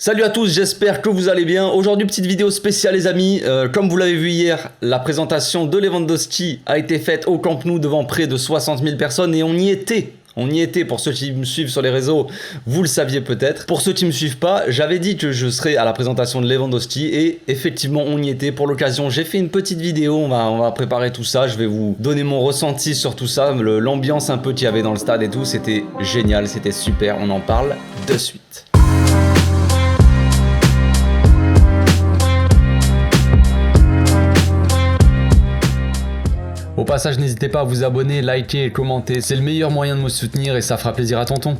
Salut à tous, j'espère que vous allez bien. Aujourd'hui, petite vidéo spéciale les amis. Comme vous l'avez vu hier, la présentation de Lewandowski a été faite au Camp Nou devant près de 60 000 personnes et on y était. On y était, pour ceux qui me suivent sur les réseaux, vous le saviez peut-être. Pour ceux qui ne me suivent pas, j'avais dit que je serais à la présentation de Lewandowski et effectivement on y était. Pour l'occasion, j'ai fait une petite vidéo, on va préparer tout ça, je vais vous donner mon ressenti sur tout ça, l'ambiance un peu qu'il y avait dans le stade et tout, c'était génial, c'était super, on en parle de suite. Au passage, n'hésitez pas à vous abonner, liker et commenter, c'est le meilleur moyen de me soutenir et ça fera plaisir à tonton.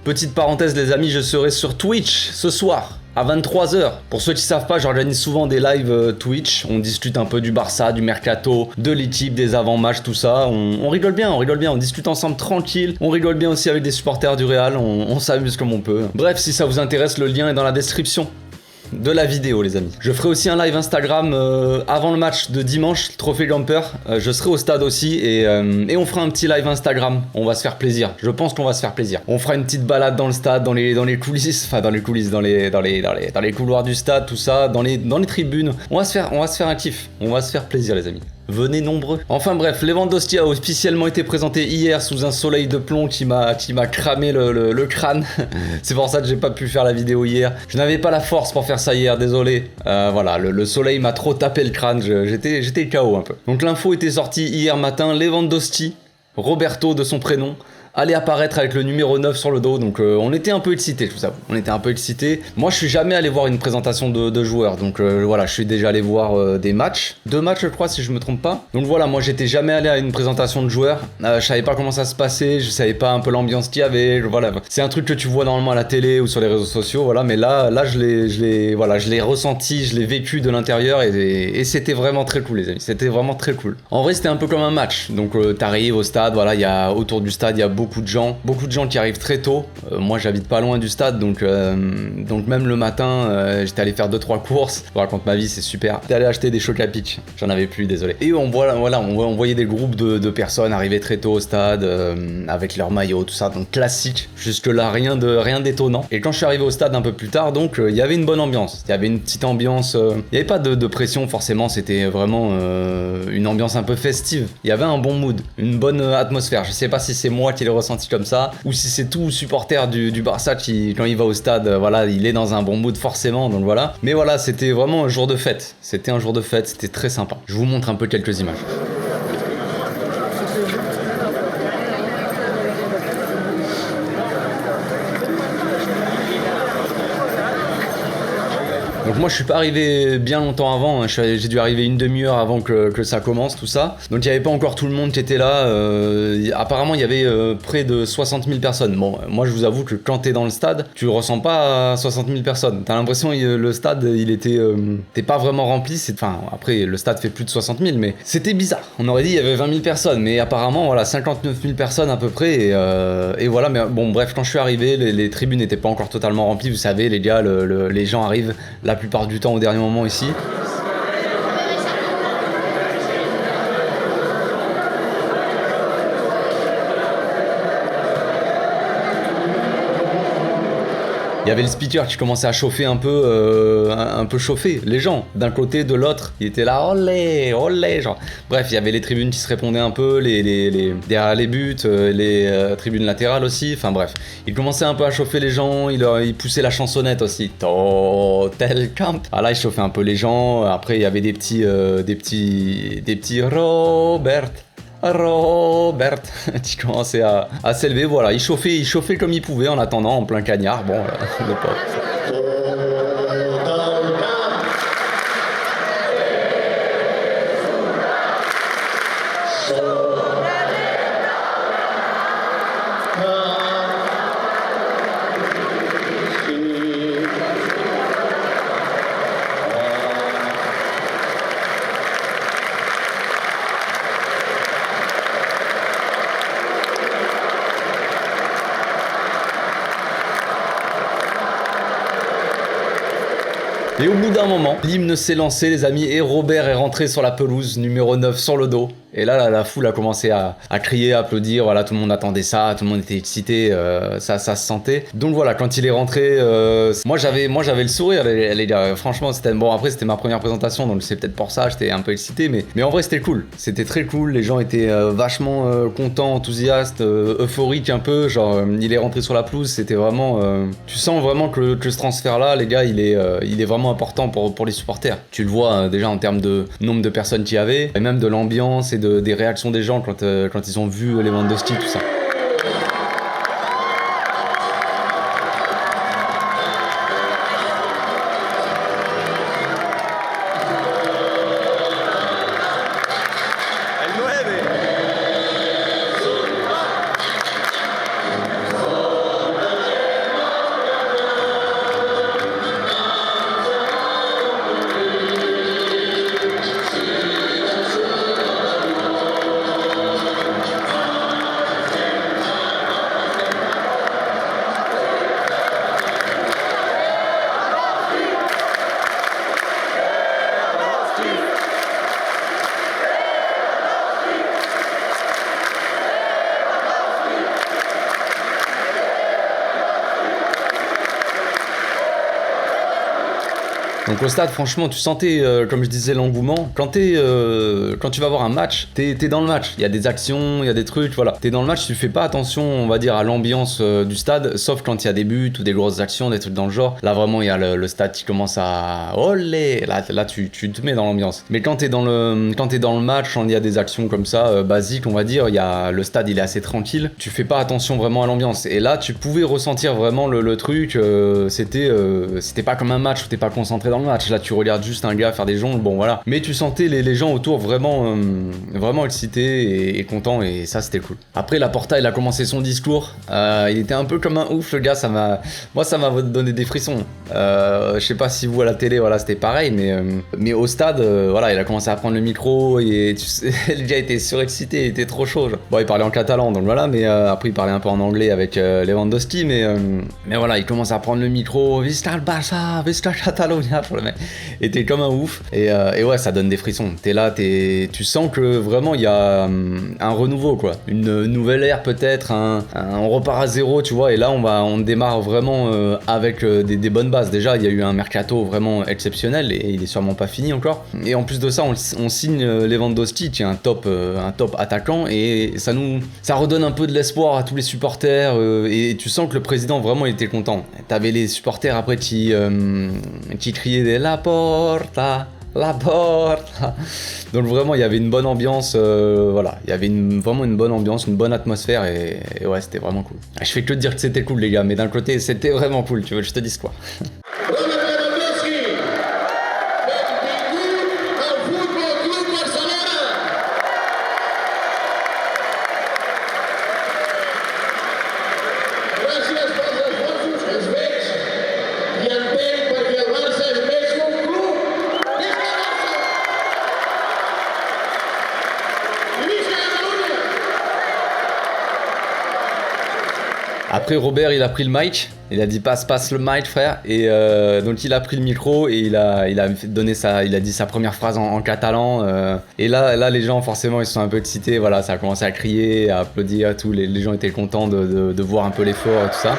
Petite parenthèse les amis, je serai sur Twitch ce soir à 23 h. Pour ceux qui savent pas, j'organise souvent des lives Twitch, on discute un peu du Barça, du Mercato, de l'équipe, des avant-matchs, tout ça. On rigole bien, on discute ensemble tranquille, on rigole bien aussi avec des supporters du Real, on s'amuse comme on peut. Bref, si ça vous intéresse, le lien est dans la description de la vidéo les amis. Je ferai aussi un live Instagram avant le match de dimanche, Trophée Gamper. Je serai au stade aussi et on fera un petit live Instagram. On va se faire plaisir. Je pense qu'on va se faire plaisir. On fera une petite balade dans le stade, dans les coulisses, enfin dans les coulisses, dans les couloirs du stade, tout ça, dans les tribunes. On va se faire un kiff. On va se faire plaisir les amis. Venez nombreux. Enfin bref, Lewandowski a officiellement été présenté hier sous un soleil de plomb qui m'a cramé le crâne. C'est pour ça que j'ai pas pu faire la vidéo hier. Je n'avais pas la force pour faire ça hier, désolé. Voilà, le soleil m'a trop tapé le crâne, j'étais KO un peu. Donc l'info était sortie hier matin, Lewandowski, Roberto de son prénom, allait apparaître avec le numéro 9 sur le dos, donc on était un peu excités, je vous avoue, on était un peu excités. Moi je suis jamais allé voir une présentation de joueurs, donc voilà, je suis déjà allé voir des matchs, 2 matchs je crois si je me trompe pas. Donc voilà, moi j'étais jamais allé à une présentation de joueurs, je savais pas comment ça se passait, je savais pas un peu l'ambiance qu'il y avait, voilà. C'est un truc que tu vois normalement à la télé ou sur les réseaux sociaux, voilà, mais là je l'ai ressenti, je l'ai vécu de l'intérieur et c'était vraiment très cool les amis, c'était vraiment très cool. En vrai c'était un peu comme un match, donc t'arrives au stade, voilà, autour du stade il y a beaucoup de gens qui arrivent très tôt. Moi j'habite pas loin du stade, donc même le matin j'étais allé faire 2-3 courses. Je vous raconte ma vie, c'est super. J'étais allé acheter des chocs à pic, j'en avais plus, désolé. Et on voyait des groupes de personnes arriver très tôt au stade avec leurs maillots, tout ça, donc classique. Jusque là rien d'étonnant. Et quand je suis arrivé au stade un peu plus tard, donc il y avait une bonne ambiance, il y avait une petite ambiance, il n'y avait pas de pression forcément, c'était vraiment une ambiance un peu festive. Il y avait un bon mood, une bonne atmosphère. Je sais pas si c'est moi qui l'ai ressenti comme ça ou si c'est tout supporter du Barça qui quand il va au stade, voilà, il est dans un bon mood forcément, donc voilà. Mais voilà, c'était vraiment un jour de fête, c'était très sympa. Je vous montre un peu quelques images. Donc moi je suis pas arrivé bien longtemps avant, hein. J'ai dû arriver une demi-heure avant que ça commence tout ça. Donc il n'y avait pas encore tout le monde qui était là. Apparemment il y avait près de 60 000 personnes. Bon, moi je vous avoue que quand t'es dans le stade, tu le ressens pas à 60 000 personnes. T'as l'impression que le stade il était pas vraiment rempli. Enfin après le stade fait plus de 60 000 mais c'était bizarre. On aurait dit il y avait 20 000 personnes mais apparemment voilà 59 000 personnes à peu près et voilà. Mais bon bref, quand je suis arrivé les tribunes n'étaient pas encore totalement remplies. Vous savez les gars, les gens arrivent la plupart du temps au dernier moment ici. Il y avait le speaker qui commençait à chauffer un peu chauffer les gens d'un côté de l'autre. Il était là, olé, olé, genre. Bref, il y avait les tribunes qui se répondaient un peu, derrière les buts, les tribunes latérales aussi. Enfin bref, il commençait un peu à chauffer les gens. Il poussait la chansonnette aussi. Total Camp. Ah là, il chauffait un peu les gens. Après, il y avait des petits Robert qui commençait à s'élever, voilà, il chauffait comme il pouvait en attendant, en plein cagnard, bon, le pauvre. Et au bout d'un moment, l'hymne s'est lancé les amis et Robert est rentré sur la pelouse, numéro 9 sur le dos. Et là, la foule a commencé à crier, à applaudir, voilà, tout le monde attendait ça, tout le monde était excité, ça se sentait. Donc voilà, quand il est rentré, moi j'avais le sourire, les gars, franchement, bon, après c'était ma première présentation, donc c'est peut-être pour ça, j'étais un peu excité, mais en vrai c'était cool, c'était très cool, les gens étaient vachement contents, enthousiastes, euphoriques un peu, genre il est rentré sur la pelouse, c'était vraiment, tu sens vraiment que ce transfert-là, les gars, il est vraiment important pour les supporters. Tu le vois déjà en termes de nombre de personnes qu'il y avait, et même de l'ambiance et des réactions des gens quand ils ont vu Lewandowski, tout ça. Donc au stade, franchement, tu sentais, comme je disais, l'engouement. Quand tu vas voir un match, t'es dans le match. Il y a des actions, il y a des trucs, voilà. T'es dans le match, tu fais pas attention, on va dire, à l'ambiance du stade, sauf quand il y a des buts ou des grosses actions, des trucs dans le genre. Là, vraiment, il y a le stade qui commence à... Olé. Là tu te mets dans l'ambiance. Mais quand t'es dans le match, quand il y a des actions comme ça, basiques, on va dire, le stade, il est assez tranquille. Tu fais pas attention vraiment à l'ambiance. Et là, tu pouvais ressentir vraiment le truc. C'était pas comme un match où t'es pas concentré dans le match. Là, tu regardes juste un gars faire des jongles, bon voilà. Mais tu sentais les gens autour vraiment excités et contents, et ça, c'était cool. Après, Laporta, il a commencé son discours. Il était un peu comme un ouf, le gars. Moi, ça m'a donné des frissons. Je sais pas si vous à la télé, voilà, c'était pareil, mais au stade, voilà, il a commencé à prendre le micro et tu sais, le gars était surexcité, il était trop chaud. Genre. Bon, il parlait en catalan, donc voilà, mais après, il parlait un peu en anglais avec Lewandowski, mais voilà, il commence à prendre le micro. Visca le Barça, Visca Catalunya, pour le mec. Et t'es comme un ouf. Et ouais, ça donne des frissons. T'es là, tu sens que vraiment il y a un renouveau, quoi. Une nouvelle ère peut-être. On repart à zéro, tu vois. Et là, on démarre vraiment avec des bonnes bases. Déjà, il y a eu un mercato vraiment exceptionnel et il est sûrement pas fini encore. Et en plus de ça, on signe Lewandowski, qui est un top attaquant. Et ça redonne un peu de l'espoir à tous les supporters. Et tu sens que le président vraiment il était content. T'avais les supporters après qui criaient des La Porta. Donc vraiment, il y avait une bonne ambiance, voilà. Il y avait vraiment une bonne ambiance, une bonne atmosphère, et ouais, c'était vraiment cool. Je fais que te dire que c'était cool, les gars, mais d'un côté, c'était vraiment cool, tu veux que je te dise quoi. Après, Robert, il a pris le mic. Il a dit passe le mic, frère. Et donc il a pris le micro et il a dit sa première phrase en catalan. Et là, les gens, forcément, ils se sont un peu excités. Voilà, ça a commencé à crier, à applaudir, tout. Les gens étaient contents de voir un peu l'effort et tout ça.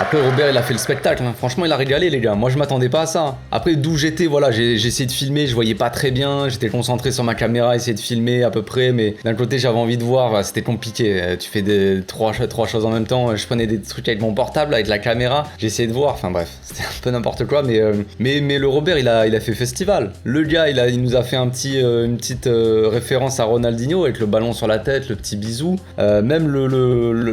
Après, Robert, il a fait le spectacle, hein. Franchement, il a régalé, les gars. Moi, je m'attendais pas à ça. Après, d'où j'étais, voilà, j'ai essayé de filmer, je voyais pas très bien, j'étais concentré sur ma caméra, essayer de filmer à peu près, mais d'un côté, j'avais envie de voir, c'était compliqué. Tu fais trois choses en même temps. Je prenais des trucs avec mon portable, avec la caméra, j'essayais de voir, enfin bref, c'était un peu n'importe quoi, mais le Robert, il a fait festival. Le gars, il nous a fait une petite référence à Ronaldinho, avec le ballon sur la tête, le petit bisou, même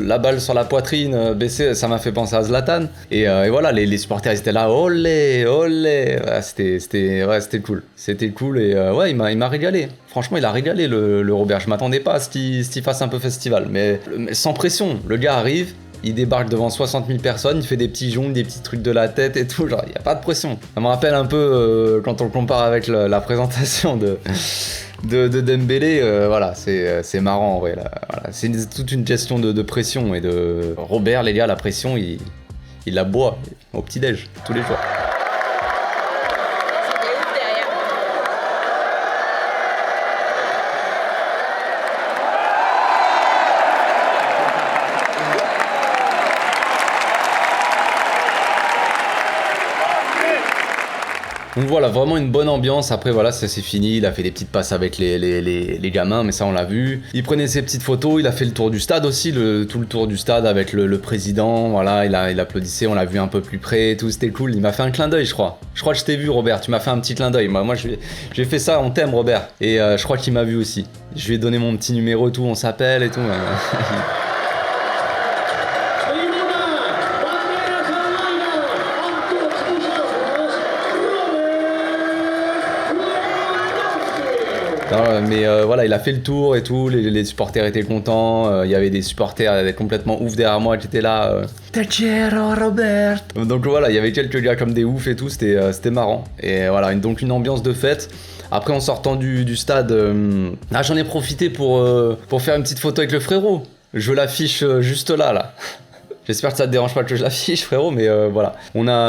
la balle sur la poitrine baissée, ça m'a fait penser à Zlatan. Zlatan. Et voilà, les supporters ils étaient là, olé, olé. Ouais, c'était cool. C'était cool et ouais, il m'a régalé. Franchement, il a régalé le Robert. Je m'attendais pas à ce qu'il fasse un peu festival, mais sans pression. Le gars arrive. Il débarque devant 60 000 personnes, il fait des petits jongles, des petits trucs de la tête et tout, genre il n'y a pas de pression. Ça me rappelle un peu quand on le compare avec la présentation de Dembélé, voilà, c'est marrant en vrai. Là, voilà. C'est toute une gestion de pression et de... Robert, les gars, la pression, il la boit au petit-déj, tous les jours. Donc voilà, vraiment une bonne ambiance. Après voilà, ça c'est fini. Il a fait des petites passes avec les gamins, mais ça on l'a vu. Il prenait ses petites photos. Il a fait le tour du stade aussi, tout le tour du stade avec le président. Voilà, il applaudissait. On l'a vu un peu plus près et tout. C'était cool. Il m'a fait un clin d'œil, je crois. Je crois que je t'ai vu, Robert. Tu m'as fait un petit clin d'œil. Moi j'ai fait ça. On t'aime, Robert. Et je crois qu'il m'a vu aussi. Je lui ai donné mon petit numéro et tout. On s'appelle et tout. Non, mais voilà, il a fait le tour et tout, les supporters étaient contents, il y avait des supporters complètement ouf derrière moi qui étaient là. Tachero Robert. Donc voilà, il y avait quelques gars comme des oufs et tout, c'était marrant. Et voilà, donc une ambiance de fête. Après en sortant du stade, j'en ai profité pour faire une petite photo avec le frérot. Je l'affiche juste là. J'espère que ça te dérange pas que je l'affiche, frérot, mais voilà.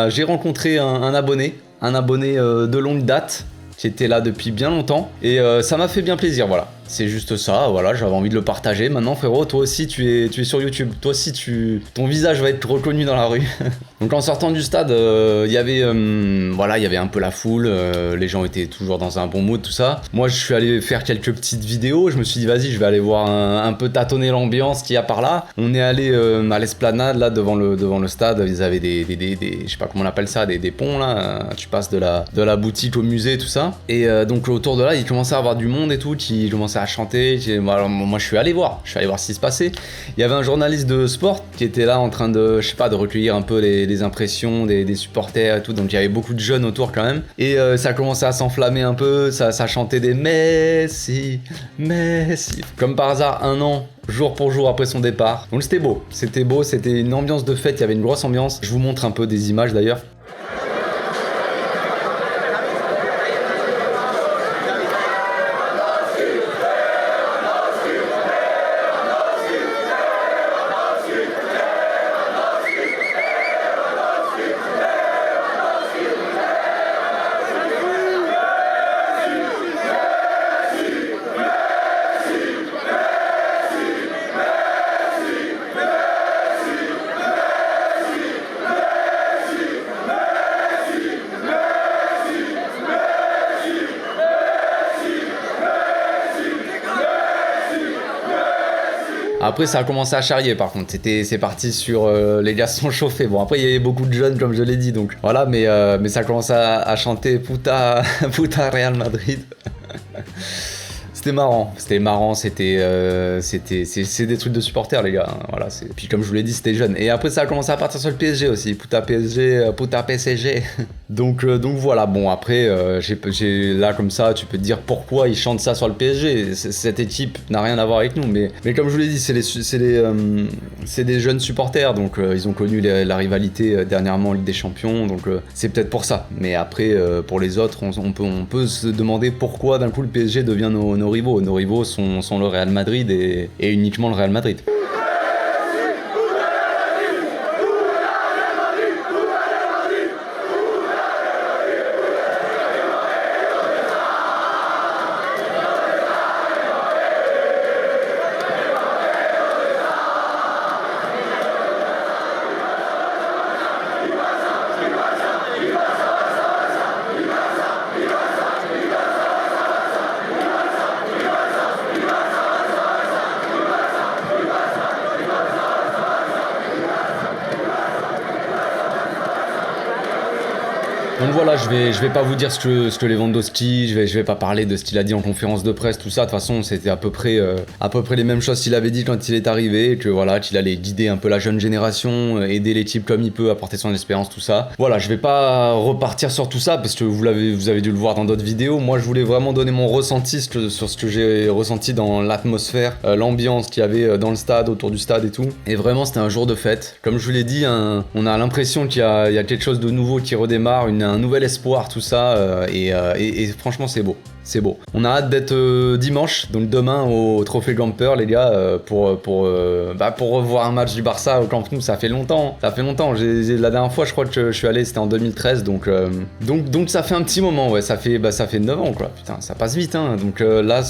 J'ai rencontré un abonné de longue date qui était là depuis bien longtemps et ça m'a fait bien plaisir, voilà. C'est juste ça, voilà, j'avais envie de le partager. Maintenant, frérot, toi aussi, tu es sur YouTube. Toi aussi, ton visage va être reconnu dans la rue. Donc, en sortant du stade, il y avait un peu la foule. Les gens étaient toujours dans un bon mood, tout ça. Moi, je suis allé faire quelques petites vidéos. Je me suis dit, vas-y, je vais aller voir un peu tâtonner l'ambiance qu'il y a par là. On est allé à l'esplanade, là, devant le stade. Ils avaient des je sais pas comment on appelle ça, des ponts, là. Tu passes de la boutique au musée, tout ça. Et donc, autour de là, il commençait à avoir du monde et tout, qui commençait à chanter. Alors, moi, je suis allé voir ce qui se passait. Il y avait un journaliste de sport qui était là en train de, je sais pas, de recueillir un peu les impressions des supporters et tout. Donc, il y avait beaucoup de jeunes autour quand même. Et ça commençait à s'enflammer un peu. Ça chantait des Messi, Messi. Comme par hasard, un an jour pour jour après son départ. Donc c'était beau, c'était une ambiance de fête, il y avait une grosse ambiance. Je vous montre un peu des images d'ailleurs. Après ça a commencé à charrier par contre, c'est parti sur les gars se sont chauffés. Bon après il y avait beaucoup de jeunes comme je l'ai dit donc voilà, mais ça a commencé à chanter Puta Real Madrid. C'était marrant, c'est des trucs de supporters les gars, hein, voilà. Puis comme je vous l'ai dit c'était jeune. Et après ça a commencé à partir sur le PSG aussi, Puta PSG, Puta PSG. Donc voilà, bon après j'ai là comme ça tu peux te dire pourquoi ils chantent ça sur le PSG. Cette équipe n'a rien à voir avec nous, mais comme je vous l'ai dit c'est des jeunes supporters, donc ils ont connu la rivalité dernièrement en Ligue des Champions, donc c'est peut-être pour ça. Mais après pour les autres on peut se demander pourquoi d'un coup le PSG devient nos rivaux. Nos rivaux sont le Real Madrid et uniquement le Real Madrid. voilà, je vais pas vous dire ce que Lewandowski, je vais pas parler de ce qu'il a dit en conférence de presse, tout ça. De toute façon, c'était à peu près les mêmes choses qu'il avait dit quand il est arrivé, que voilà, qu'il allait guider un peu la jeune génération, aider l'équipe comme il peut, apporter son expérience, tout ça. Voilà, je vais pas repartir sur tout ça parce que vous avez dû le voir dans d'autres vidéos. Moi, je voulais vraiment donner mon ressenti sur ce que j'ai ressenti dans l'atmosphère, l'ambiance qu'il y avait dans le stade, autour du stade et tout. Et vraiment, c'était un jour de fête. Comme je vous l'ai dit, on a l'impression qu'il y a quelque chose de nouveau qui redémarre, un nouvel espoir, tout ça. Et franchement, c'est beau. C'est beau. On a hâte d'être dimanche, donc demain au Trophée Gamper, les gars, pour revoir un match du Barça au Camp Nou. Ça fait longtemps. La dernière fois, je crois que je suis allé, c'était en 2013, donc ça fait un petit moment, ouais. Ça fait 9 ans, quoi. Putain, ça passe vite, hein. Donc là,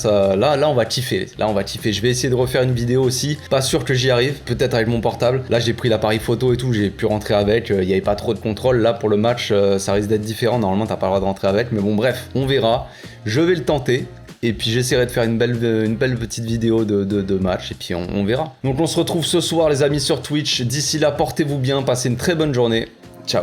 on va kiffer. Je vais essayer de refaire une vidéo aussi. Pas sûr que j'y arrive. Peut-être avec mon portable. Là, j'ai pris l'appareil photo et tout. J'ai pu rentrer avec. Il y avait pas trop de contrôle. Là, pour le match, ça risque d'être différent. Normalement, t'as pas le droit de rentrer avec. Mais bon, bref, on verra. Je vais le tenter. Et puis j'essaierai de faire une belle petite vidéo de match. Et puis on verra. Donc on se retrouve ce soir, les amis, sur Twitch. D'ici là, portez-vous bien. Passez une très bonne journée. Ciao.